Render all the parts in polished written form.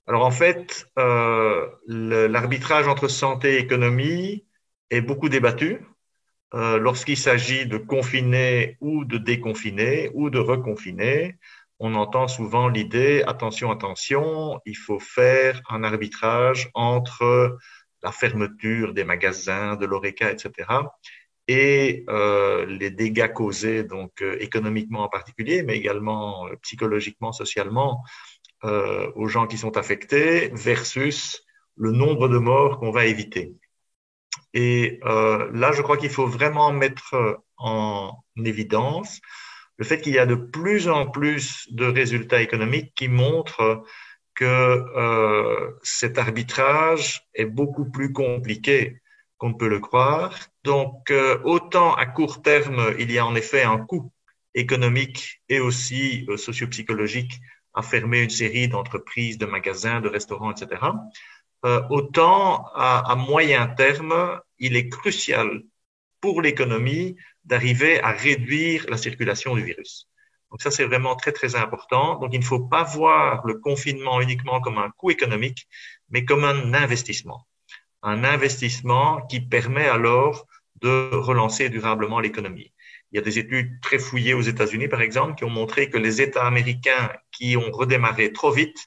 Alors en fait, l'arbitrage entre santé et économie est beaucoup débattu lorsqu'il s'agit de confiner ou de déconfiner ou de reconfiner. On entend souvent l'idée, attention, attention, il faut faire un arbitrage entre la fermeture des magasins, de l'horeca, etc., et les dégâts causés, donc économiquement en particulier, mais également psychologiquement, socialement, aux gens qui sont affectés, versus le nombre de morts qu'on va éviter. Et là, je crois qu'il faut vraiment mettre en évidence le fait qu'il y a de plus en plus de résultats économiques qui montrent que cet arbitrage est beaucoup plus compliqué qu'on ne peut le croire. Donc, autant à court terme, il y a en effet un coût économique et aussi socio-psychologique à fermer une série d'entreprises, de magasins, de restaurants, etc. Autant à moyen terme, il est crucial pour l'économie d'arriver à réduire la circulation du virus. Donc ça, c'est vraiment très, très important. Donc, il ne faut pas voir le confinement uniquement comme un coût économique, mais comme un investissement. Un investissement qui permet alors de relancer durablement l'économie. Il y a des études très fouillées aux États-Unis, par exemple, qui ont montré que les États américains qui ont redémarré trop vite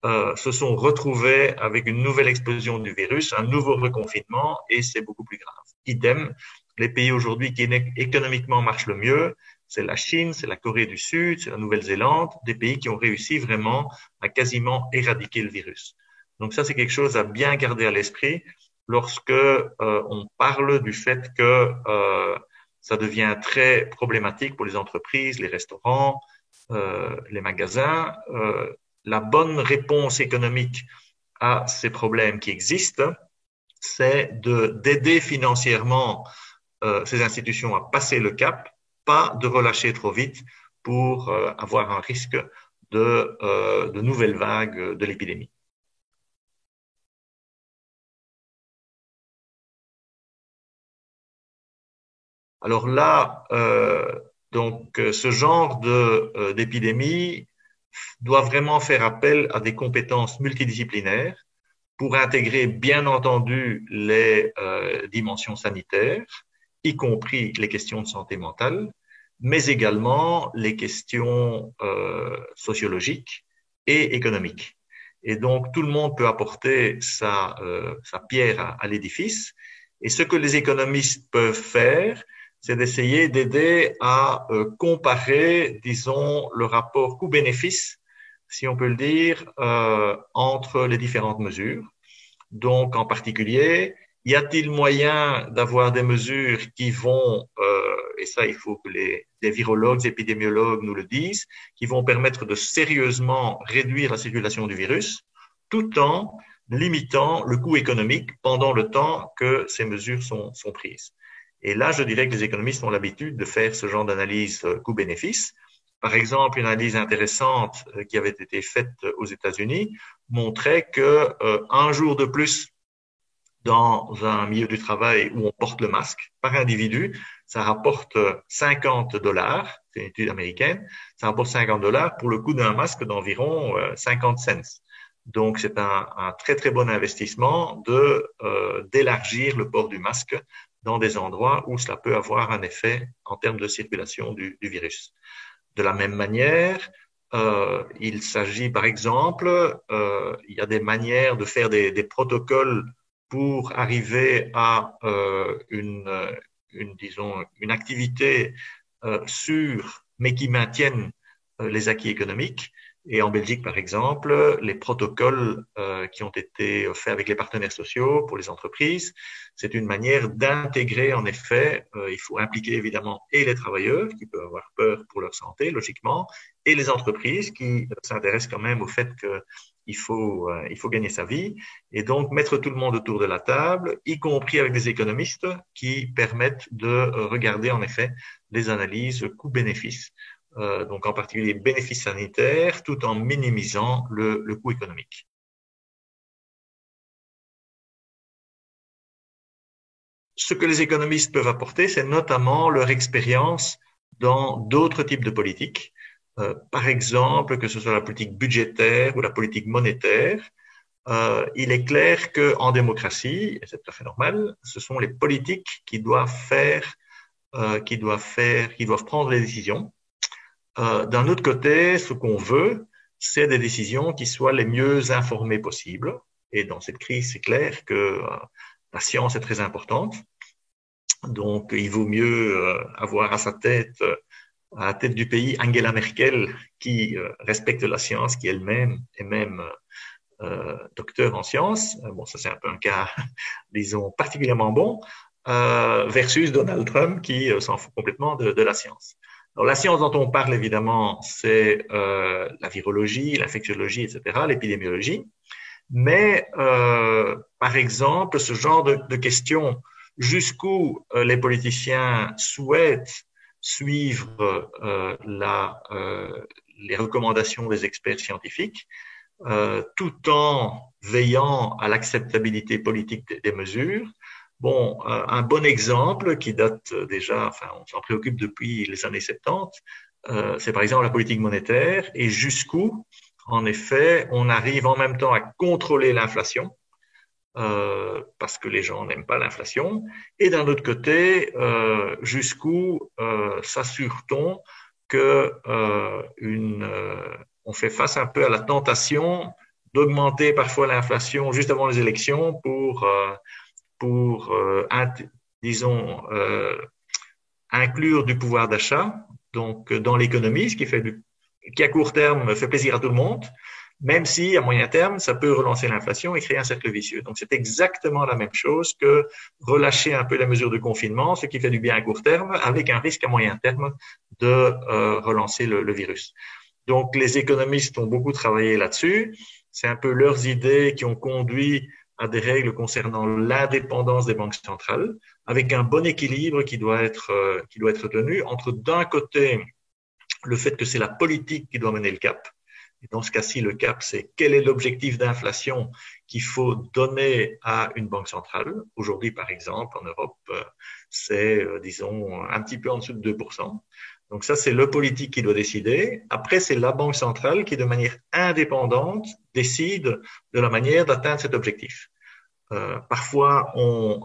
se sont retrouvés avec une nouvelle explosion du virus, un nouveau reconfinement, et c'est beaucoup plus grave. Idem, les pays aujourd'hui qui économiquement marchent le mieux, c'est la Chine, c'est la Corée du Sud, c'est la Nouvelle-Zélande, des pays qui ont réussi vraiment à quasiment éradiquer le virus. Donc ça, c'est quelque chose à bien garder à l'esprit lorsque on parle du fait que ça devient très problématique pour les entreprises, les restaurants, les magasins. La bonne réponse économique à ces problèmes qui existent, c'est d'aider financièrement ces institutions à passer le cap, pas de relâcher trop vite pour avoir un risque de nouvelles vagues de l'épidémie. Alors là, ce genre d'épidémie doit vraiment faire appel à des compétences multidisciplinaires pour intégrer bien entendu les dimensions sanitaires, y compris les questions de santé mentale, mais également les questions sociologiques et économiques. Et donc tout le monde peut apporter sa pierre à l'édifice. Et ce que les économistes peuvent faire, c'est d'essayer d'aider à comparer, disons, le rapport coût-bénéfice, si on peut le dire, entre les différentes mesures. Donc, en particulier, y a-t-il moyen d'avoir des mesures qui vont, et ça, il faut que les virologues, les épidémiologues nous le disent, qui vont permettre de sérieusement réduire la circulation du virus, tout en limitant le coût économique pendant le temps que ces mesures sont prises. Et là, je dirais que les économistes ont l'habitude de faire ce genre d'analyse coût-bénéfice. Par exemple, une analyse intéressante qui avait été faite aux États-Unis montrait que un jour de plus dans un milieu du travail où on porte le masque par individu, ça rapporte 50 $. C'est une étude américaine. Ça rapporte 50 $ pour le coût d'un masque d'environ 50 cents. Donc, c'est un très, très bon investissement d'élargir le port du masque dans des endroits où cela peut avoir un effet en termes de circulation du virus. De la même manière, il s'agit par exemple, il y a des manières de faire des protocoles pour arriver à disons, une activité sûre, mais qui maintienne les acquis économiques. Et en Belgique, par exemple, les protocoles qui ont été faits avec les partenaires sociaux pour les entreprises, c'est une manière d'intégrer, en effet, il faut impliquer évidemment et les travailleurs qui peuvent avoir peur pour leur santé, logiquement, et les entreprises qui s'intéressent quand même au fait qu'il faut gagner sa vie, et donc mettre tout le monde autour de la table, y compris avec des économistes qui permettent de regarder en effet les analyses coût-bénéfice. Donc en particulier bénéfices sanitaires, tout en minimisant le coût économique. Ce que les économistes peuvent apporter, c'est notamment leur expérience dans d'autres types de politiques. Par exemple, que ce soit la politique budgétaire ou la politique monétaire, il est clair qu'en démocratie, et c'est tout à fait normal, ce sont les politiques qui doivent prendre les décisions. D'un autre côté, ce qu'on veut, c'est des décisions qui soient les mieux informées possibles. Et dans cette crise, c'est clair que la science est très importante. Donc, il vaut mieux avoir à la tête du pays, Angela Merkel, qui respecte la science, qui elle-même est même docteur en sciences. Bon, ça c'est un peu un cas, disons, particulièrement bon, versus Donald Trump qui s'en fout complètement de la science. Alors, la science dont on parle, évidemment, c'est la virologie, l'infectiologie, etc., l'épidémiologie. Mais, par exemple, ce genre de questions, jusqu'où les politiciens souhaitent suivre les recommandations des experts scientifiques, tout en veillant à l'acceptabilité politique des mesures. Bon, un bon exemple qui date déjà, enfin, on s'en préoccupe depuis les années 70, c'est par exemple la politique monétaire et jusqu'où, en effet, on arrive en même temps à contrôler l'inflation, parce que les gens n'aiment pas l'inflation, et d'un autre côté, jusqu'où s'assure-t-on que on fait face un peu à la tentation d'augmenter parfois l'inflation juste avant les élections pour disons, inclure du pouvoir d'achat donc dans l'économie, ce qui à court terme fait plaisir à tout le monde, même si à moyen terme, ça peut relancer l'inflation et créer un cercle vicieux. Donc c'est exactement la même chose que relâcher un peu la mesure de confinement, ce qui fait du bien à court terme, avec un risque à moyen terme de relancer le virus. Donc les économistes ont beaucoup travaillé là-dessus. C'est un peu leurs idées qui ont conduit à des règles concernant l'indépendance des banques centrales, avec un bon équilibre qui doit être tenu entre, d'un côté, le fait que c'est la politique qui doit mener le cap. Et dans ce cas-ci, le cap, c'est quel est l'objectif d'inflation qu'il faut donner à une banque centrale. Aujourd'hui, par exemple, en Europe, c'est, disons, un petit peu en dessous de 2%. Donc ça, c'est le politique qui doit décider. Après, c'est la banque centrale qui, de manière indépendante, décide de la manière d'atteindre cet objectif. Parfois, on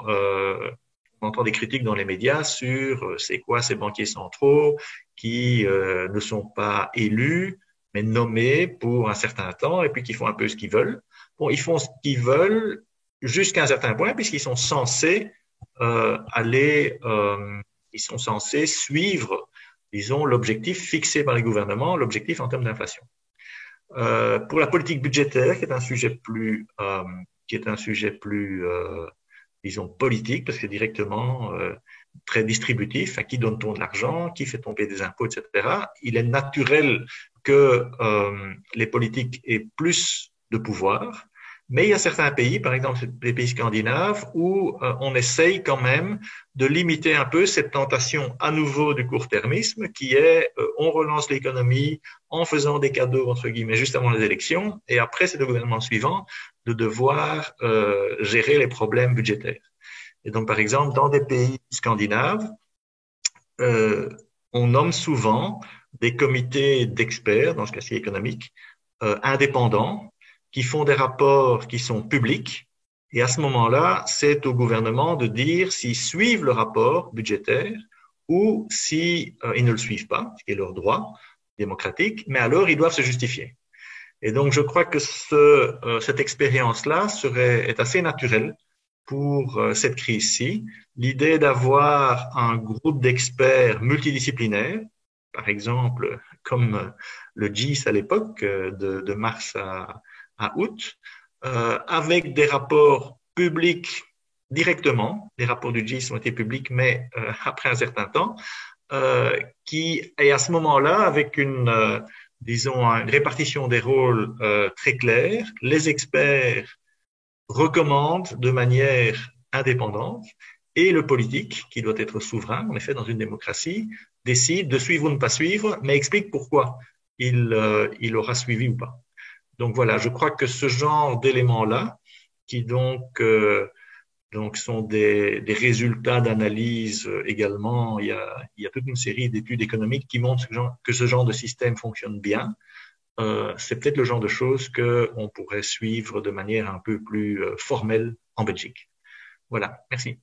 entend des critiques dans les médias sur c'est quoi ces banquiers centraux qui ne sont pas élus, mais nommés pour un certain temps et puis qui font un peu ce qu'ils veulent. Bon, ils font ce qu'ils veulent jusqu'à un certain point puisqu'ils sont censés ils sont censés suivre, disons, l'objectif fixé par les gouvernements, l'objectif en termes d'inflation. Pour la politique budgétaire, qui est un sujet plus, disons, politique, parce que directement très distributif, à qui donne-t-on de l'argent, qui fait tomber des impôts, etc. Il est naturel que les politiques aient plus de pouvoir, mais il y a certains pays, par exemple les pays scandinaves, où on essaye quand même de limiter un peu cette tentation à nouveau du court-termisme, qui est on relance l'économie en faisant des cadeaux, entre guillemets, juste avant les élections, et après c'est le gouvernement suivant de devoir gérer les problèmes budgétaires. Et donc, par exemple, dans des pays scandinaves, on nomme souvent des comités d'experts, dans ce cas-ci économique, indépendants, qui font des rapports qui sont publics. Et à ce moment-là, c'est au gouvernement de dire s'ils suivent le rapport budgétaire ou si ils ne le suivent pas, ce qui est leur droit démocratique, mais alors ils doivent se justifier. Et donc, je crois que cette expérience-là est assez naturelle pour cette crise-ci. L'idée d'avoir un groupe d'experts multidisciplinaires, par exemple, comme le GIS à l'époque, de mars à août, avec des rapports publics directement. Les rapports du GIS ont été publics, mais après un certain temps, et à ce moment-là, avec disons, une répartition des rôles très claire, les experts recommandent de manière indépendante et le politique, qui doit être souverain, en effet, dans une démocratie, décide de suivre ou ne pas suivre, mais explique pourquoi il aura suivi ou pas. Donc voilà, je crois que ce genre d'éléments-là, qui donc Donc, ce sont des résultats d'analyse également. Il y a toute une série d'études économiques qui montrent que ce genre de système fonctionne bien. C'est peut-être le genre de choses qu'on pourrait suivre de manière un peu plus formelle en Belgique. Voilà, merci.